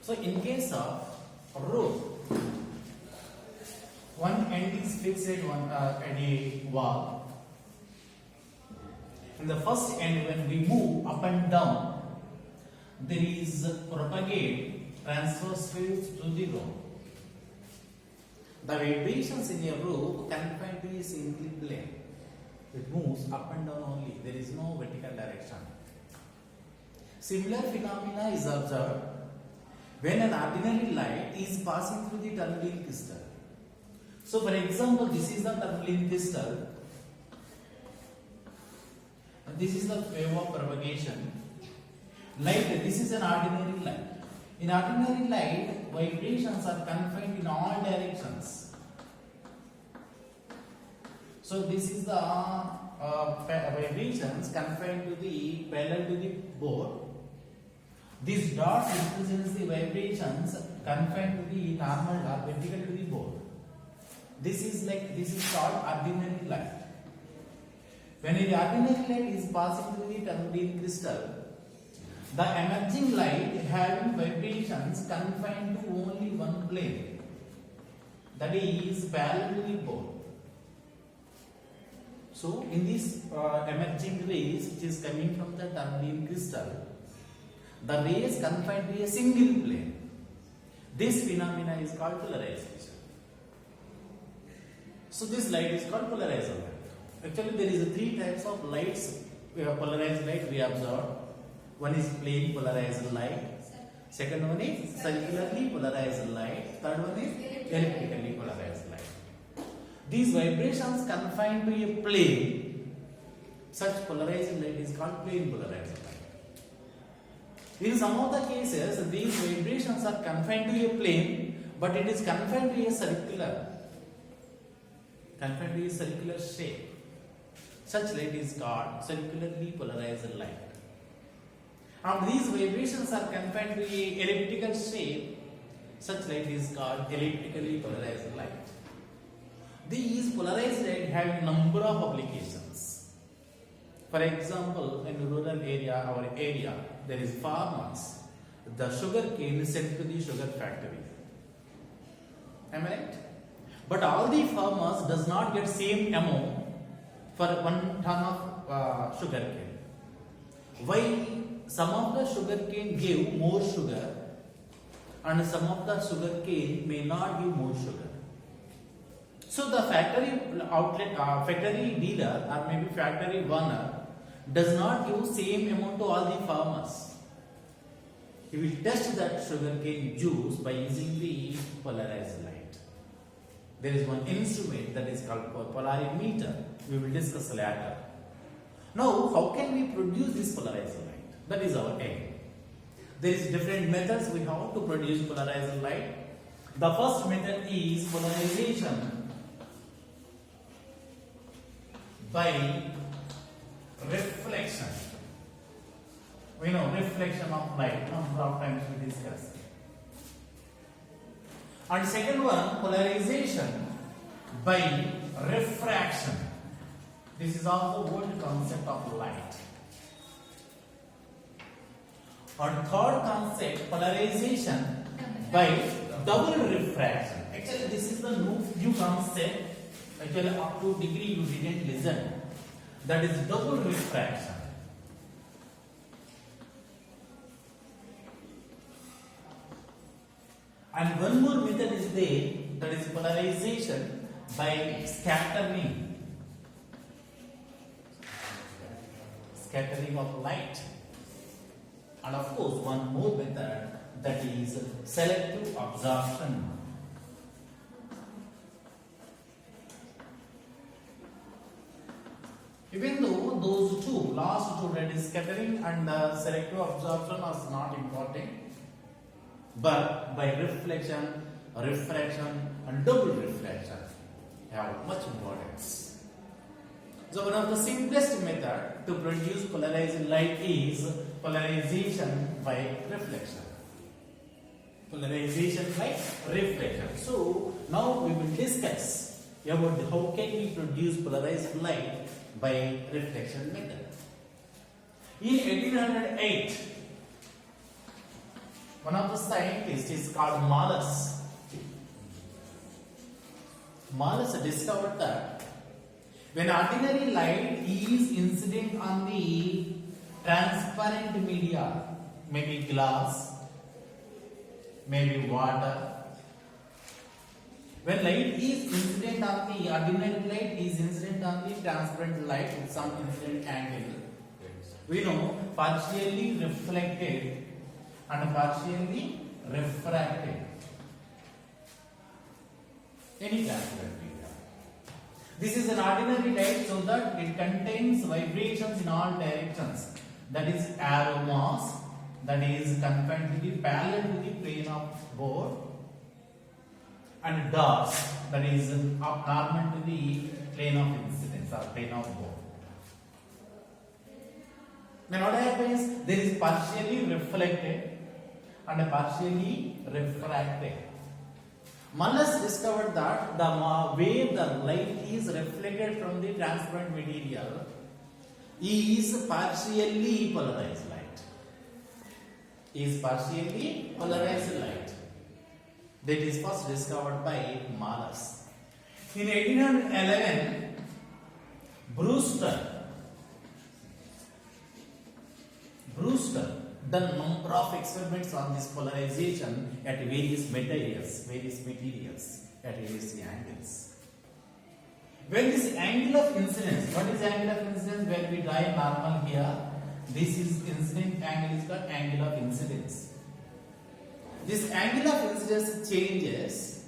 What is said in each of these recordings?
So in case of rope, one end is fixed at a wall. In the first end, when we move up and down, there is propagate transverse fields to the rope. The vibrations in a rope confined to a single plane. It moves up and down only. There is no vertical direction. Similar phenomena is observed when an ordinary light is passing through the tourmaline crystal. So, for example, this is the tourmaline crystal. And this is the wave of propagation. Light, this is an ordinary light. In ordinary light, vibrations are confined in all directions. So this is the vibrations confined to the parallel to the board. This dot represents the vibrations confined to the normal or vertical to the board. This is called ordinary light. When the ordinary light is passing through the tourmaline crystal, the emerging light having vibrations confined to only one plane, that is parallel to the board. So, in this emerging rays which is coming from the tourmaline crystal, the rays confined to a single plane. This phenomena is called polarization. So, this light is called polarized light. Actually, there is three types of lights. We have polarized light we observe. One is plain polarized light. Second one is circularly polarized light. Third one is elliptically polarized light. These vibrations confined to a plane, such polarized light is called plain polarized light. In some of the cases, these vibrations are confined to a plane, but it is confined to a circular shape. Such light is called circularly polarized light. And these vibrations are confined to a elliptical shape. Such light is called elliptically polarized light. These polarized light have a number of applications. For example, in rural area, our area, there is farmers. The sugar cane is sent to the sugar factory. Am I right? But all the farmers does not get same amount for 1 ton of sugar cane. Why? Some of the sugar cane give more sugar and some of the sugar cane may not give more sugar. So the factory outlet, factory dealer or maybe factory owner does not give same amount to all the farmers. He will test that sugar cane juice by using the polarized light. There is one instrument that is called polarimeter. We will discuss later. Now, how can we produce this polarized light? That is our aim. There is different methods we have to produce polarized light. The first method is polarization by reflection. We know reflection of light, number of times we discussed. And second one, polarization by refraction. This is also old concept of light. And third concept, polarization by double refraction. Actually, this is the new concept. Actually, up to degree you didn't listen. That is double refraction. And one more method is there, that is polarization by scattering. Scattering of light. And of course, one more method, that is selective absorption. Even though those two, last two, that is scattering and selective absorption, are not important, but by reflection, refraction, and double reflection have much importance. So one of the simplest method to produce polarized light is polarization by reflection. Polarization by reflection. So now we will discuss about how can we produce polarized light by reflection method. In 1808, One of the scientists is called Malus. Malus discovered that when ordinary light is incident on the transparent media, maybe glass, maybe water, when light is incident on the ordinary light is incident on the transparent light with some incident angle, we know partially reflected and partially refracted. Any transparent media. This is an ordinary light so that it contains vibrations in all directions. That is arrow mass that is confined to the parallel to the plane of board, and dots that is normal to the plane of incidence or plane of board. Then what happens? There is partially reflected and partially refracted. Malus discovered that the way the light is reflected from the transparent material is partially polarized light. Is partially polarized light. That is first discovered by Malus. In 1811, Brewster done number of experiments on this polarization at various materials at various angles. When this angle of incidence, what is angle of incidence? When we draw a normal here, this is incident angle is called angle of incidence. This angle of incidence changes,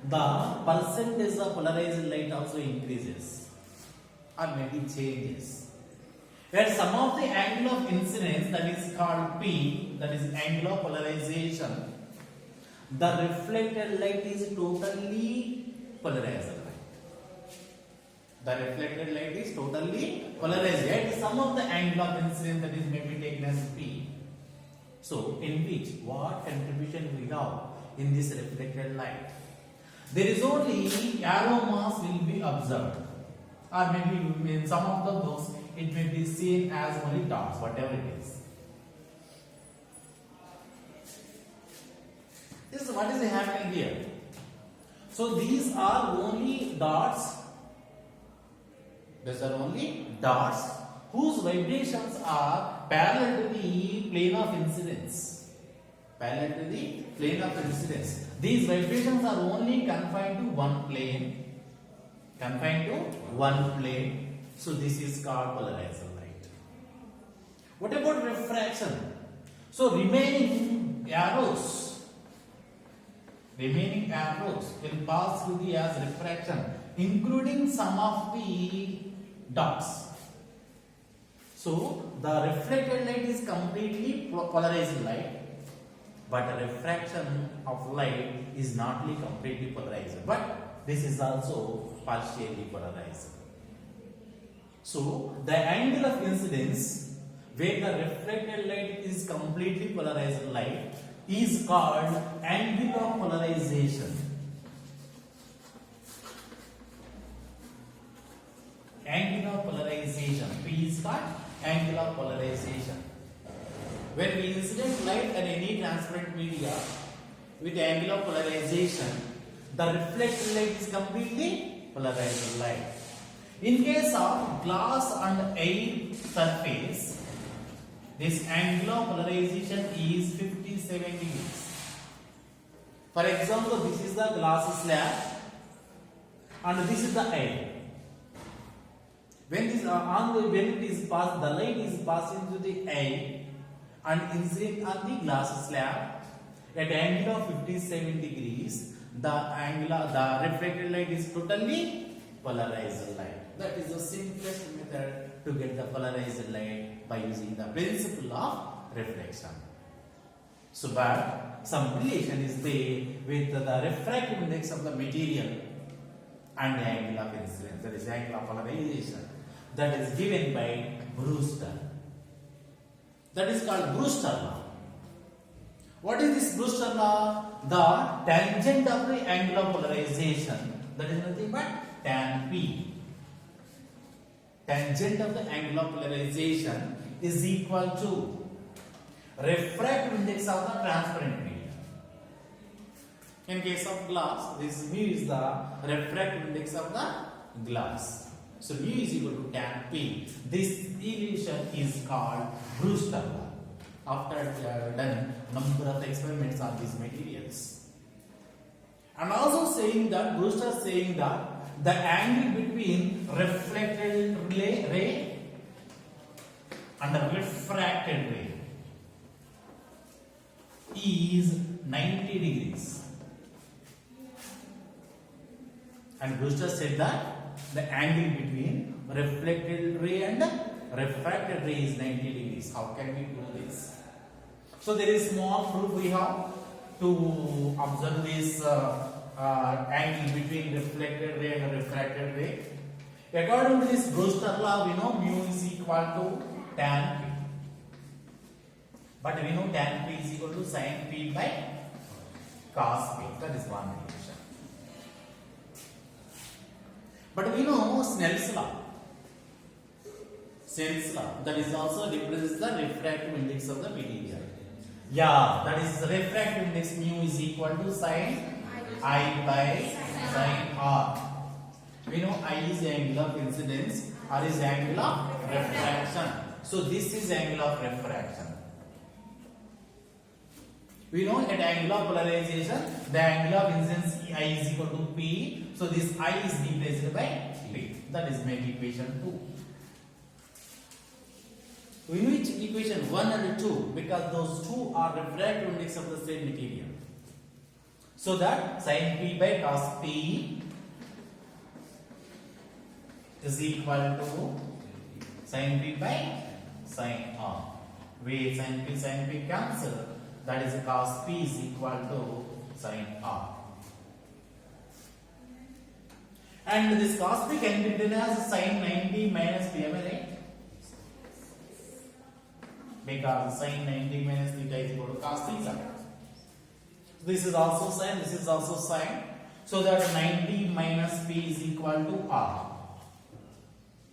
the percentage of polarized light also increases or maybe changes. Where some of the angle of incidence, that is called P, that is angle of polarization, the reflected light is totally polarized light. The reflected light is totally polarized. Yet some of the angle of incidence, that is maybe taken as P. So, in which what contribution we have in this reflected light? There is only arrow mass will be observed, or maybe in some of those it may be seen as only dots, whatever it is. This is what is happening here. So these are only dots. These are only dots whose vibrations are parallel to the plane of incidence. Parallel to the plane of incidence. These vibrations are only confined to one plane. So this is called polarized light. What about refraction? So remaining arrows will pass through the as refraction, including some of the dots. So the reflected light is completely polarized light, but the refraction of light is not completely polarized, but this is also partially polarized. So the angle of incidence where the reflected light is completely polarized light is called angle of polarization. Angle of polarization. P is called angle of polarization. When we incident light at any transparent media with angle of polarization, the reflected light is completely polarized light. In case of glass and air surface, this angle of polarization is 57 degrees. For example, this is the glass slab and this is the air. When this when it is passed, the light is passing through the air and incident on the glass slab at angle of 57 degrees. The reflected light is totally polarized light. That is the simplest method to get the polarized light by using the principle of reflection. So, but some relation is there with the refractive index of the material and the angle of incidence, that is angle of polarization, that is given by Brewster. That is called Brewster law. What is this Brewster law? The tangent of the angle of polarization, that is nothing but tan P. Tangent of the angle of polarization is equal to refractive index of the transparent medium. In case of glass, this mu is the refractive index of the glass. So mu is equal to tan P. This relation is called Brewster law. After done number of experiments on these materials, and also saying that Brewster saying that the angle between reflected ray and the refracted ray is 90 degrees. And Brewster said that the angle between reflected ray and refracted ray is 90 degrees. How can we do this? So there is small proof we have to observe this angle between reflected ray and refracted ray. According to this Brewster law, we know mu is equal to tan P. But we know tan P is equal to sin P by cos P. That is one relation. But we know Snell's law. Snell's law, that is also represents the refractive index of the material. Yeah, that is the refractive index mu is equal to sin I by sin R. We know I is the angle of incidence, R is the angle of refraction. So this is angle of refraction. We know at angle of polarization, the angle of incidence I is equal to P. So this I is replaced by P. That is make equation 2. We know which equation 1 and 2 because those two are refractive index of the same material. So that sin P by cos P is equal to sin P by sin R. Where sin P cancel, that is cos P is equal to sin R. And this cos P can be written as sin 90 minus P, am I right? Because sin 90 minus theta is equal to cos theta. This is also sin, this is also sin. So that 90 minus P is equal to R.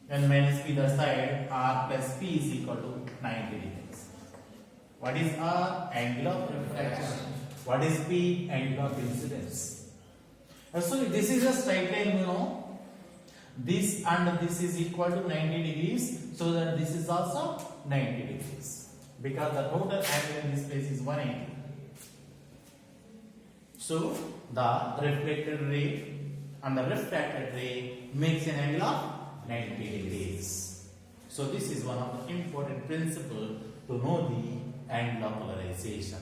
And minus P the side, R plus P is equal to 90 degrees. What is R? Angle of refraction. What is P? Angle of incidence. So this is a straight line, you know. This and this is equal to 90 degrees. So that this is also 90 degrees. Because the total angle in this place is 180. So the reflected ray and the refracted ray makes an angle of 90 degrees. So this is one of the important principles to know the angle of polarization.